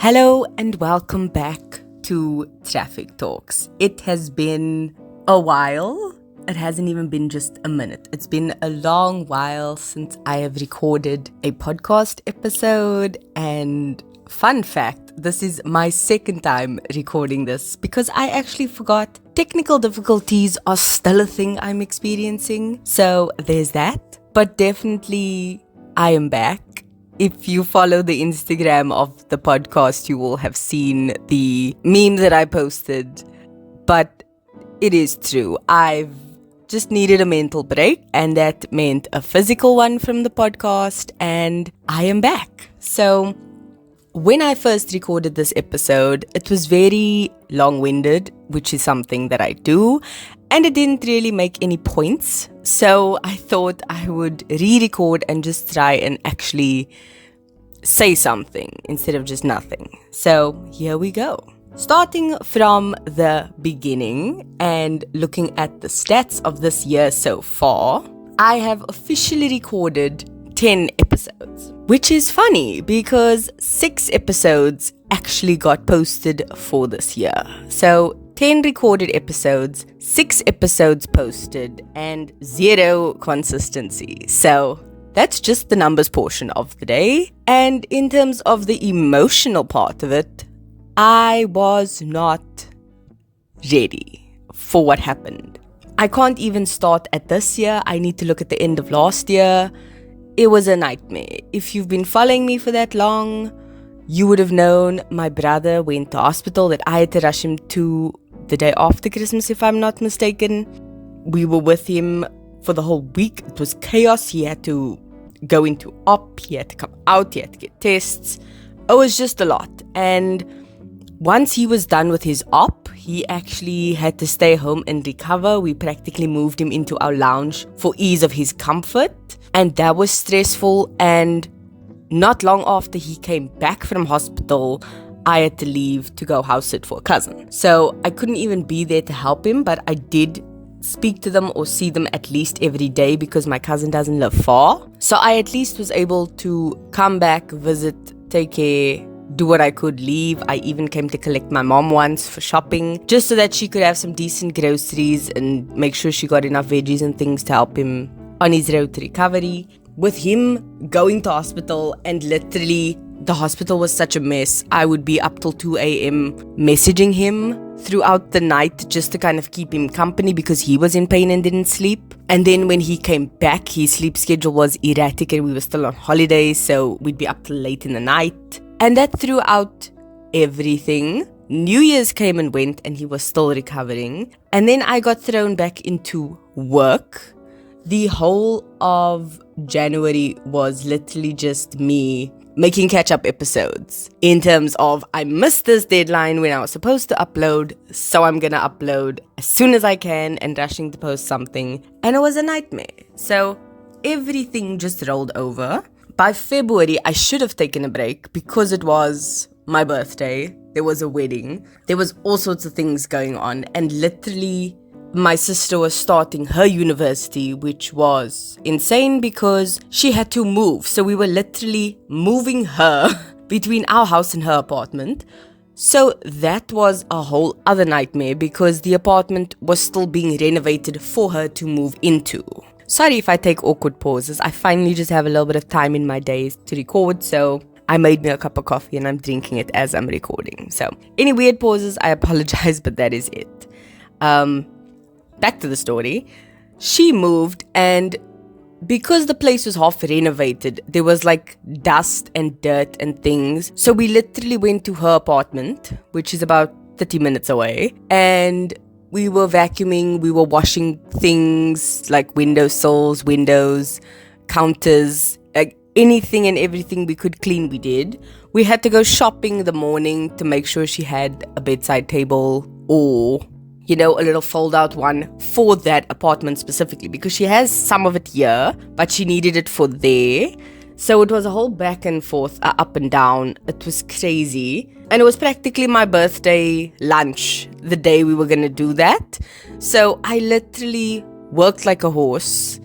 Hello and welcome back to Traffic Talks. It has been a while. It hasn't even been just a minute. It's been a long while since I have recorded a podcast episode. And fun fact, this is my second time recording this because I actually forgot technical difficulties are still a thing I'm experiencing. So there's that. But definitely I am back. If you follow the Instagram of the podcast, you will have seen the meme that I posted. But it is true. I've just needed a mental break, and that meant a physical one from the podcast, and I am back. So when I first recorded this episode, it was very long-winded, which is something that I do, and it didn't really make any points. So I thought I would re-record and just try and actually say something instead of just nothing. So here we go. Starting from the beginning and looking at the stats of this year so far, I have officially recorded 10 episodes, which is funny because 6 episodes actually got posted for this year. So 10 recorded episodes, 6 episodes posted, and 0 consistency. So that's just the numbers portion of the day. And in terms of the emotional part of it, I was not ready for what happened. I can't even start at this year. I need to look at the end of last year. It was a nightmare. If you've been following me for that long, you would have known my brother went to hospital that I had to rush him to the day after Christmas, if I'm not mistaken. We were with him for the whole week. It was chaos. He had to go into op, he had to come out, he had to get tests. It was just a lot. And once he was done with his op, he actually had to stay home and recover. We practically moved him into our lounge for ease of his comfort, and that was stressful. And not long after he came back from hospital, I had to leave to go house sit for a cousin. So I couldn't even be there to help him, but I did speak to them or see them at least every day because my cousin doesn't live far. So I at least was able to come back, visit, take care, do what I could, leave. I even came to collect my mom once for shopping, just so that she could have some decent groceries and make sure she got enough veggies and things to help him on his road to recovery. With him going to hospital, and literally the hospital was such a mess, I would be up till 2 a.m. messaging him throughout the night just to kind of keep him company because he was in pain and didn't sleep. And then when he came back, his sleep schedule was erratic and we were still on holidays, so we'd be up till late in the night. And that throughout everything. New Year's came and went and he was still recovering. And then I got thrown back into work. The whole of January was literally just me making catch-up episodes in terms of I missed this deadline when I was supposed to upload, so I'm gonna upload as soon as I can and rushing to post something, and it was a nightmare. So everything just rolled over. By February, I should have taken a break because it was my birthday, there was a wedding, there was all sorts of things going on, and literally my sister was starting her university, which was insane because she had to move. So we were literally moving her between our house and her apartment. So that was a whole other nightmare because the apartment was still being renovated for her to move into. Sorry if I take awkward pauses. I finally just have a little bit of time in my days to record, so I made me a cup of coffee and I'm drinking it as I'm recording. So any weird pauses, I apologize, but that is it. Back to the story. She moved, and because the place was half renovated, there was like dust and dirt and things. So we literally went to her apartment, which is about 30 minutes away, and we were vacuuming, we were washing things like windowsills, windows, counters, like anything and everything we could clean, we did. We had to go shopping in the morning to make sure she had a bedside table or a little fold-out one for that apartment specifically, because she has some of it here, but she needed it for there. So it was a whole back and forth, up and down. It was crazy. And it was practically my birthday lunch the day we were going to do that. So I literally worked like a horse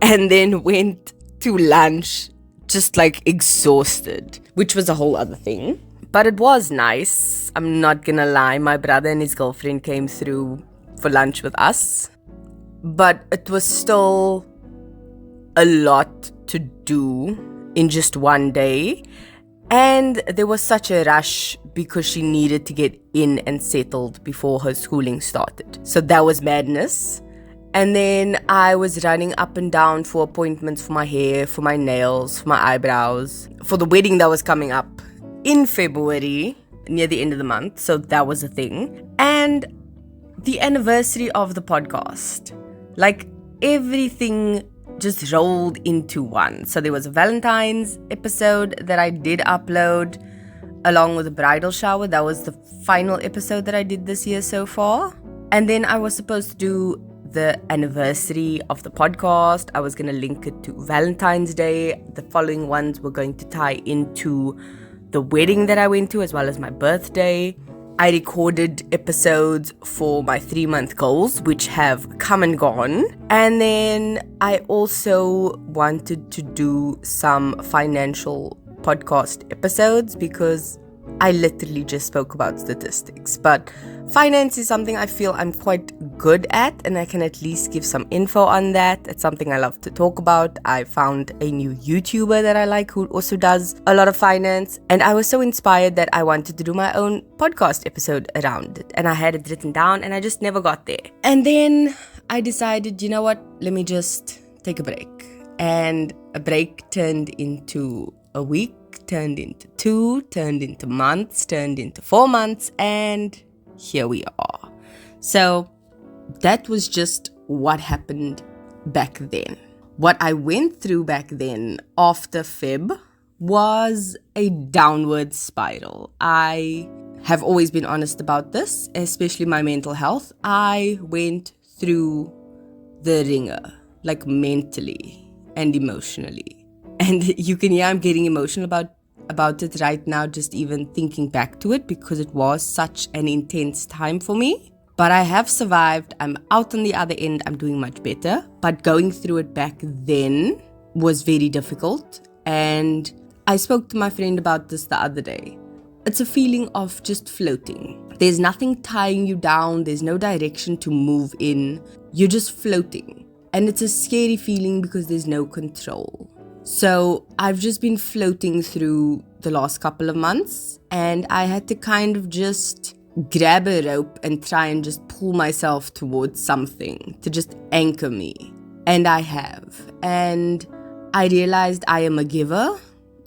and then went to lunch just like exhausted, which was a whole other thing. But it was nice. I'm not gonna lie. My brother and his girlfriend came through for lunch with us. But it was still a lot to do in just one day. And there was such a rush because she needed to get in and settled before her schooling started. So that was madness. And then I was running up and down for appointments for my hair, for my nails, for my eyebrows, for the wedding that was coming up in February, near the end of the month. So that was a thing. And the anniversary of the podcast. Like, everything just rolled into one. So there was a Valentine's episode that I did upload along with a bridal shower. That was the final episode that I did this year so far. And then I was supposed to do the anniversary of the podcast. I was going to link it to Valentine's Day. The following ones were going to tie into the wedding that I went to, as well as my birthday. I recorded episodes for my 3-month goals, which have come and gone. And then I also wanted to do some financial podcast episodes because I literally just spoke about statistics. But finance is something I feel I'm quite good at, and I can at least give some info on that. It's something I love to talk about. I found a new YouTuber that I like who also does a lot of finance, and I was so inspired that I wanted to do my own podcast episode around it, and I had it written down and I just never got there. And then I decided, you know what, let me just take a break. And a break turned into a week, turned into 2, turned into months, turned into 4 months, and here we are. So that was just what happened back then. What I went through back then after Feb was a downward spiral. I have always been honest about this, especially my mental health. I went through the ringer, like mentally and emotionally. And you can hear I'm getting emotional about it right now, just even thinking back to it, because it was such an intense time for me. But I have survived. I'm out on the other end. I'm doing much better. But going through it back then was very difficult. And I spoke to my friend about this the other day. It's a feeling of just floating. There's nothing tying you down. There's no direction to move in. You're just floating. And it's a scary feeling because there's no control. So I've just been floating through the last couple of months, and I had to kind of just grab a rope and try and just pull myself towards something to just anchor me. And I have. And I realized I am a giver.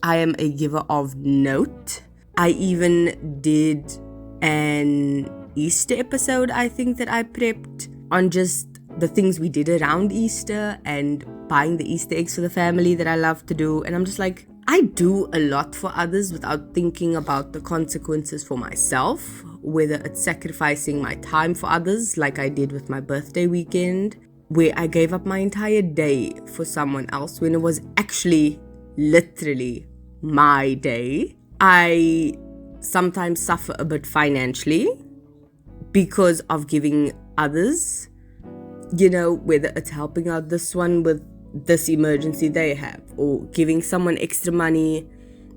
I am a giver of note. I even did an Easter episode, I think, that I prepped on just the things we did around Easter and buying the Easter eggs for the family that I love to do. And I'm just like, I do a lot for others without thinking about the consequences for myself, whether it's sacrificing my time for others, like I did with my birthday weekend, where I gave up my entire day for someone else when it was actually literally my day. I sometimes suffer a bit financially because of giving others, you know, whether it's helping out this one with this emergency they have, or giving someone extra money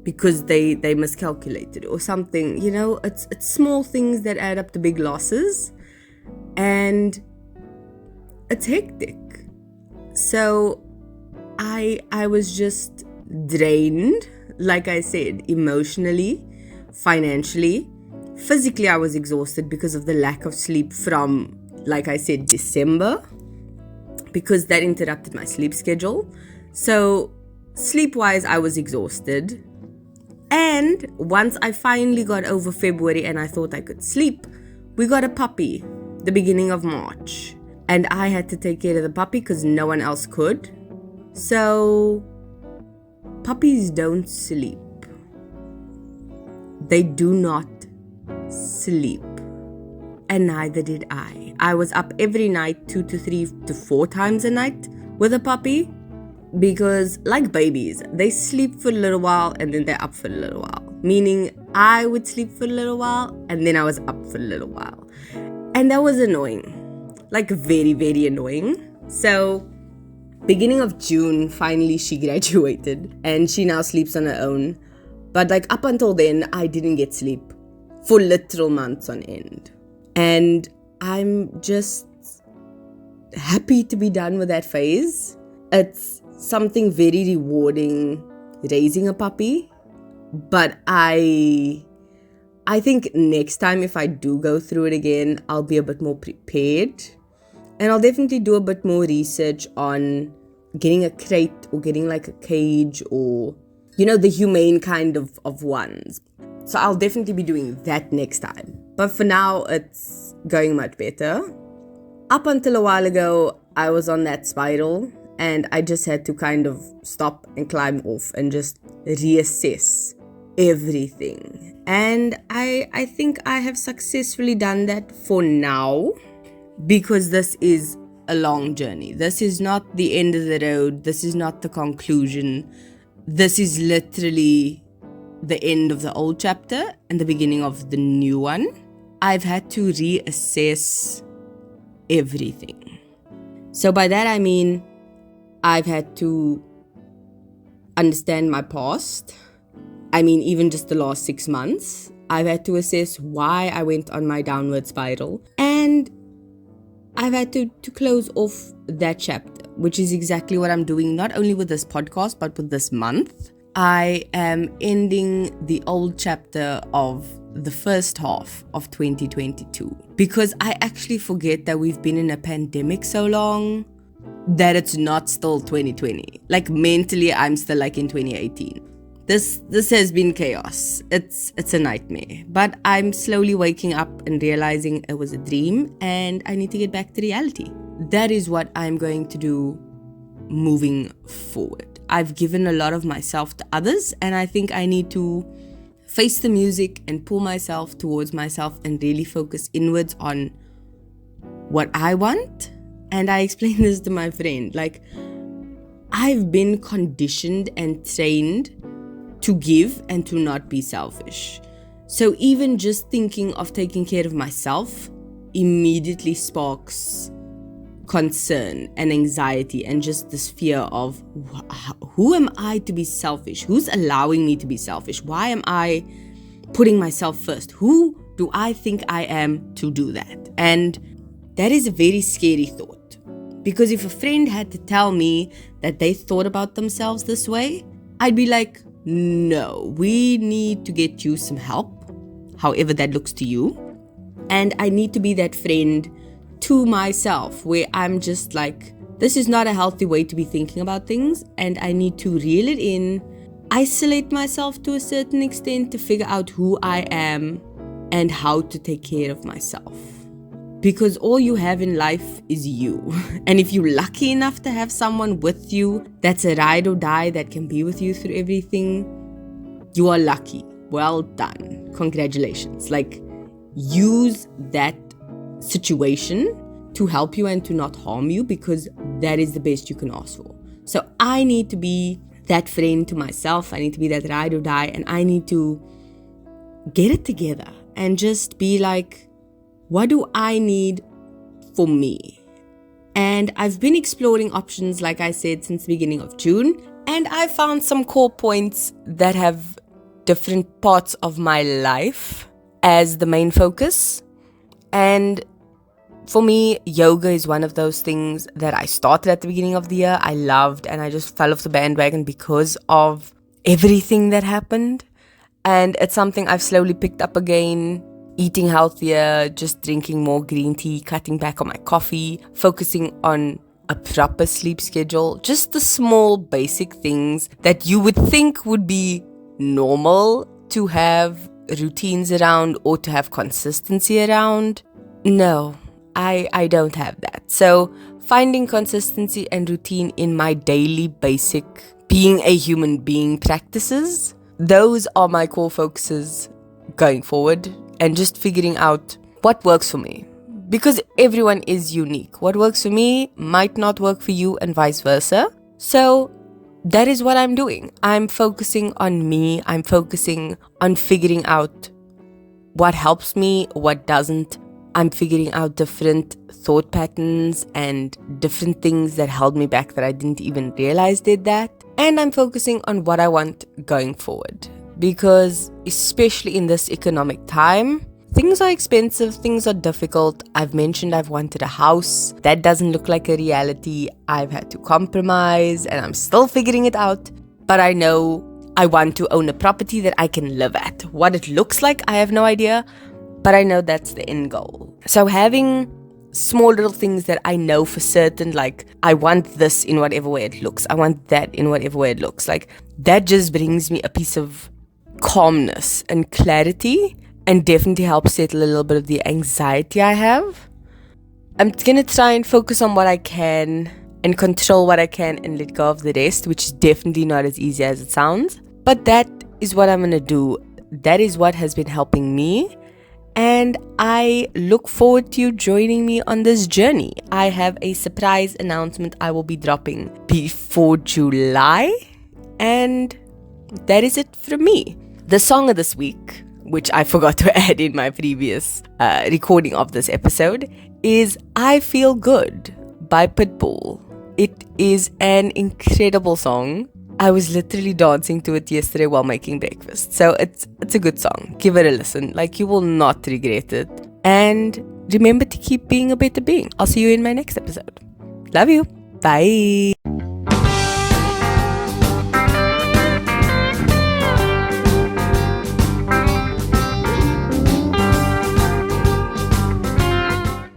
because they miscalculated or something. You know, it's small things that add up to big losses, and it's hectic. So I was just drained, like I said, emotionally, financially, physically. I was exhausted because of the lack of sleep from, like I said, December, because that interrupted my sleep schedule. So sleep-wise, I was exhausted. And once I finally got over February and I thought I could sleep, we got a puppy the beginning of March. And I had to take care of the puppy because no one else could. So puppies don't sleep. They do not sleep. And neither did I. I was up every night 2 to 3 to 4 times a night with a puppy, because like babies, they sleep for a little while and then they're up for a little while. Meaning I would sleep for a little while and then I was up for a little while. And that was annoying. Like very, very annoying. So beginning of June, finally she graduated and she now sleeps on her own. But like up until then, I didn't get sleep for literal months on end. And I'm just happy to be done with that phase. It's something very rewarding raising a puppy. But I think next time if I do go through it again, I'll be a bit more prepared. And I'll definitely do a bit more research on getting a crate or getting like a cage or, the humane kind of ones. So I'll definitely be doing that next time. But for now, it's going much better. Up until a while ago, I was on that spiral and I just had to kind of stop and climb off and just reassess everything. And I think I have successfully done that for now, because this is a long journey. This is not the end of the road. This is not the conclusion. This is literally the end of the old chapter and the beginning of the new one. I've had to reassess everything. So by that I mean I've had to understand my past. I mean, even just the last 6 months, I've had to assess why I went on my downward spiral. And I've had to close off that chapter, which is exactly what I'm doing, not only with this podcast, but with this month. I am ending the old chapter of the first half of 2022, because I actually forget that we've been in a pandemic so long that it's not still 2020. Like mentally, I'm still like in 2018. This has been chaos. It's a nightmare. But I'm slowly waking up and realizing it was a dream and I need to get back to reality. That is what I'm going to do moving forward. I've given a lot of myself to others, and I think I need to face the music and pull myself towards myself and really focus inwards on what I want. And I explained this to my friend. Like, I've been conditioned and trained to give and to not be selfish. So even just thinking of taking care of myself immediately sparks concern and anxiety and just this fear of, who am I to be selfish? Who's allowing me to be selfish? Why am I putting myself first? Who do I think I am to do that? And that is a very scary thought, because if a friend had to tell me that they thought about themselves this way, I'd be like, no, we need to get you some help, however that looks to you. And I need to be that friend to myself, where I'm just like, this is not a healthy way to be thinking about things, and I need to reel it in, isolate myself to a certain extent to figure out who I am and how to take care of myself. Because all you have in life is you. And if you're lucky enough to have someone with you that's a ride or die that can be with you through everything, you are lucky. Well done. Congratulations. Like, use that situation to help you and to not harm you, because that is the best you can ask for. So I need to be that friend to myself. I need to be that ride or die, and I need to get it together and just be like, what do I need for me? And I've been exploring options, like I said, since the beginning of June. And I found some core points that have different parts of my life as the main focus. And for me, yoga is one of those things that I started at the beginning of the year. I loved, and I just fell off the bandwagon because of everything that happened. And it's something I've slowly picked up again. Eating healthier, just drinking more green tea, cutting back on my coffee, focusing on a proper sleep schedule, just the small basic things that you would think would be normal to have routines around or to have consistency around. No, I don't have that. So finding consistency and routine in my daily basic being a human being practices, those are my core focuses going forward. And just figuring out what works for me. Because everyone is unique. What works for me might not work for you, and vice versa. So that is what I'm doing. I'm focusing on me. I'm focusing on figuring out what helps me, what doesn't. I'm figuring out different thought patterns and different things that held me back that I didn't even realize did that. And I'm focusing on what I want going forward. because especially in this economic time, things are expensive, things are difficult. I've mentioned I've wanted a house. That doesn't look like a reality. I've had to compromise and I'm still figuring it out. But I know I want to own a property that I can live at. What it looks like, I have no idea. But I know that's the end goal. So having small little things that I know for certain, like I want this in whatever way it looks. I want that in whatever way it looks. Like that just brings me a piece of calmness and clarity, and definitely helps settle a little bit of the anxiety I have. I'm going to try and focus on what I can and control what I can and let go of the rest, which is definitely not as easy as it sounds. But that is what I'm going to do. That is what has been helping me. And I look forward to you joining me on this journey. I have a surprise announcement I will be dropping before July. And that is it from me. The song of this week, which I forgot to add in my previous recording of this episode, is I Feel Good by Pitbull. It is an incredible song. I was literally dancing to it yesterday while making breakfast. So it's a good song. Give it a listen. Like, you will not regret it. And remember to keep being a better being. I'll see you in my next episode. Love you. Bye.